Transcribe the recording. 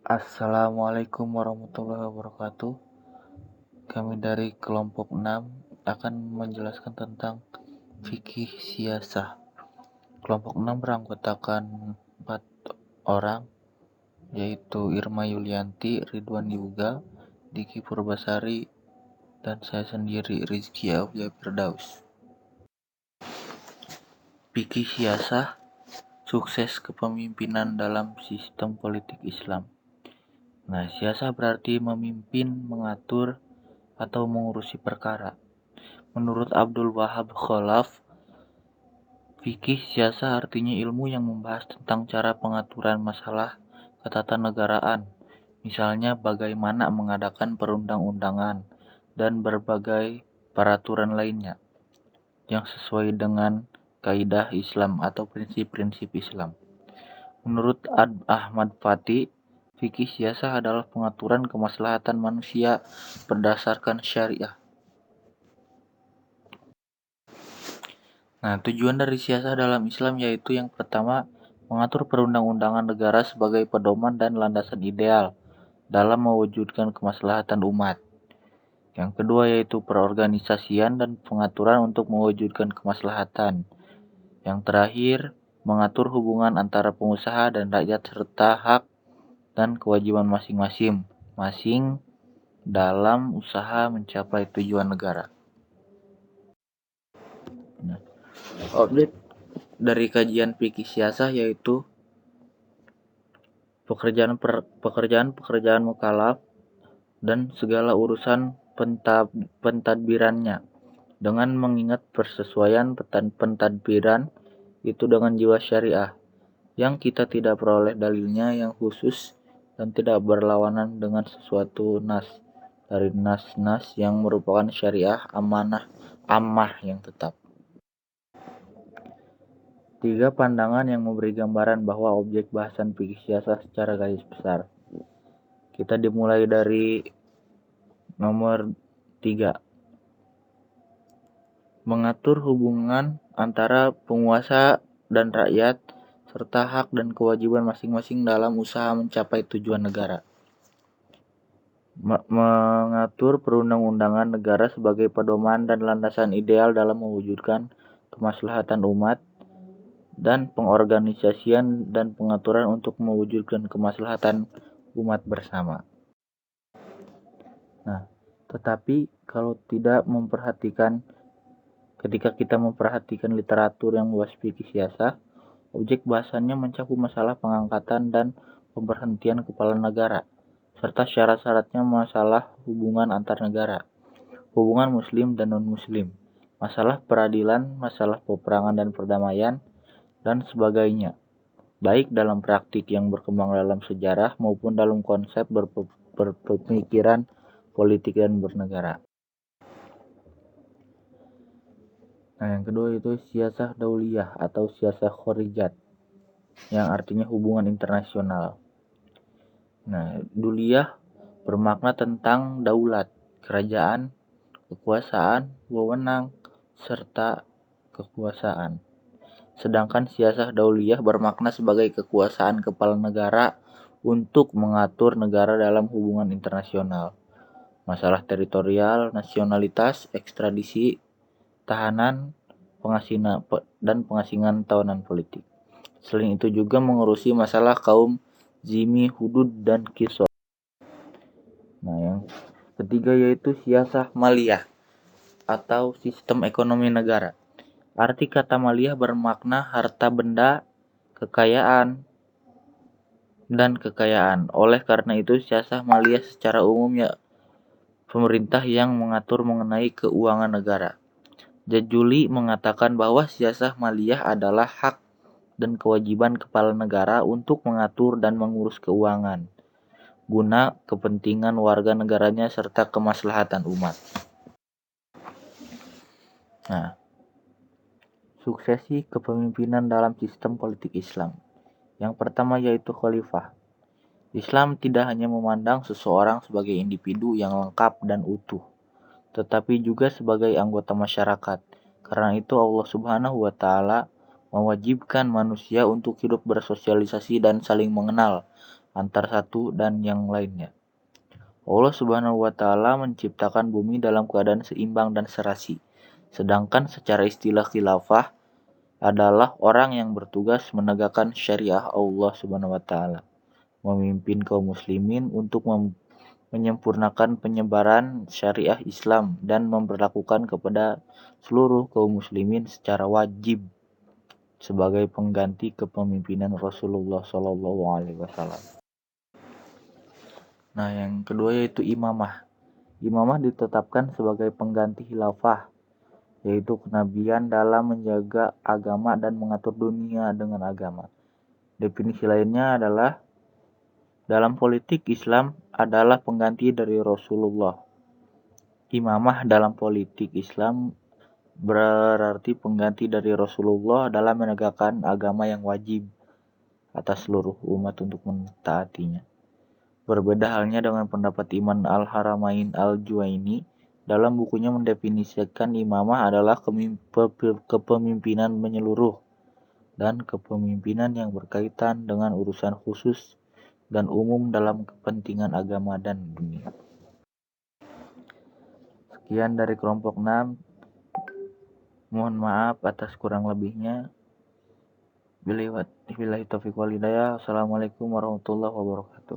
Assalamualaikum warahmatullahi wabarakatuh. Kami dari kelompok 6 akan menjelaskan tentang fikih siasah. Kelompok 6 beranggotakan 4 orang, yaitu Irma Yulianti, Ridwan Yuga, Diki Purbasari, dan saya sendiri Rizky Aulia Firdaus. Fikih siasah, sukses kepemimpinan dalam sistem politik Islam. Nah, siasah berarti memimpin, mengatur, atau mengurusi perkara. Menurut Abdul Wahab Khalaf, fikih siasah artinya ilmu yang membahas tentang cara pengaturan masalah ketatanegaraan, misalnya bagaimana mengadakan perundang-undangan dan berbagai peraturan lainnya yang sesuai dengan kaidah Islam atau prinsip-prinsip Islam. Menurut Ahmad Fatih, fikih siasah adalah pengaturan kemaslahatan manusia berdasarkan syariah. Nah, tujuan dari siasah dalam Islam yaitu yang pertama, mengatur perundang-undangan negara sebagai pedoman dan landasan ideal dalam mewujudkan kemaslahatan umat. Yang kedua yaitu perorganisasian dan pengaturan untuk mewujudkan kemaslahatan. Yang terakhir, mengatur hubungan antara pengusaha dan rakyat serta hak dan kewajiban masing-masing dalam usaha mencapai tujuan negara. Nah, objek dari kajian fikih siasah yaitu pekerjaan mukallaf dan segala urusan pentadbirannya dengan mengingat persesuaian pentadbiran itu dengan jiwa syariah yang kita tidak peroleh dalilnya yang khusus dan tidak berlawanan dengan sesuatu nas dari nas-nas yang merupakan syariah ammah yang tetap. 3 pandangan yang memberi gambaran bahwa objek bahasan fikih siasah secara garis besar. Kita dimulai dari nomor 3. Mengatur hubungan antara penguasa dan rakyat serta hak dan kewajiban masing-masing dalam usaha mencapai tujuan negara. Mengatur perundang-undangan negara sebagai pedoman dan landasan ideal dalam mewujudkan kemaslahatan umat dan pengorganisasian dan pengaturan untuk mewujudkan kemaslahatan umat bersama. Nah, tetapi ketika kita memperhatikan literatur yang luas fikih siasah, objek bahasannya mencakup masalah pengangkatan dan pemberhentian kepala negara, serta syarat-syaratnya masalah hubungan antar negara, hubungan muslim dan non-muslim, masalah peradilan, masalah peperangan dan perdamaian, dan sebagainya, baik dalam praktik yang berkembang dalam sejarah maupun dalam konsep berpemikiran politik dan bernegara. Nah, yang kedua itu siasah dauliyah atau siasah khorijat, yang artinya hubungan internasional. Nah, dauliyah bermakna tentang daulat, kerajaan, kekuasaan, wewenang, serta kekuasaan. Sedangkan siasah dauliyah bermakna sebagai kekuasaan kepala negara untuk mengatur negara dalam hubungan internasional, masalah teritorial, nasionalitas, ekstradisi, tahanan, dan pengasingan tawanan politik. Selain itu juga mengurusi masalah kaum zimmi, hudud, dan qisas. Nah, yang ketiga yaitu siasah maliyah atau sistem ekonomi negara. Arti kata maliyah bermakna harta benda, kekayaan, dan kekayaan. Oleh karena itu, siasah maliyah secara umum ya pemerintah yang mengatur mengenai keuangan negara. Jajuli mengatakan bahwa siasah maliyah adalah hak dan kewajiban kepala negara untuk mengatur dan mengurus keuangan guna kepentingan warga negaranya serta kemaslahatan umat. Nah, suksesi kepemimpinan dalam sistem politik Islam. Yang pertama yaitu khalifah. Islam tidak hanya memandang seseorang sebagai individu yang lengkap dan utuh, tetapi juga sebagai anggota masyarakat. Karena itu Allah Subhanahu wa taala mewajibkan manusia untuk hidup bersosialisasi dan saling mengenal antar satu dan yang lainnya. Allah Subhanahu wa Ta'ala menciptakan bumi dalam keadaan seimbang dan serasi. Sedangkan secara istilah khilafah adalah orang yang bertugas menegakkan syariah Allah Subhanahu wa Ta'ala, memimpin kaum muslimin untuk menyempurnakan penyebaran syariah Islam dan memperlakukan kepada seluruh kaum muslimin secara wajib sebagai pengganti kepemimpinan Rasulullah Shallallahu Alaihi Wasallam. Nah, yang kedua yaitu imamah. Imamah ditetapkan sebagai pengganti khilafah, yaitu kenabian dalam menjaga agama dan mengatur dunia dengan agama. Definisi lainnya adalah dalam politik Islam adalah pengganti dari Rasulullah. Imamah dalam politik Islam berarti pengganti dari Rasulullah dalam menegakkan agama yang wajib atas seluruh umat untuk mentaatinya. Berbeda halnya dengan pendapat Imam Al-Haramain Al-Juwaini, dalam bukunya mendefinisikan imamah adalah kepemimpinan menyeluruh dan kepemimpinan yang berkaitan dengan urusan khusus dan umum dalam kepentingan agama dan dunia. Sekian dari kelompok 6. Mohon maaf atas kurang lebihnya. Billahi taufiq wal hidayah. Assalamualaikum warahmatullahi wabarakatuh.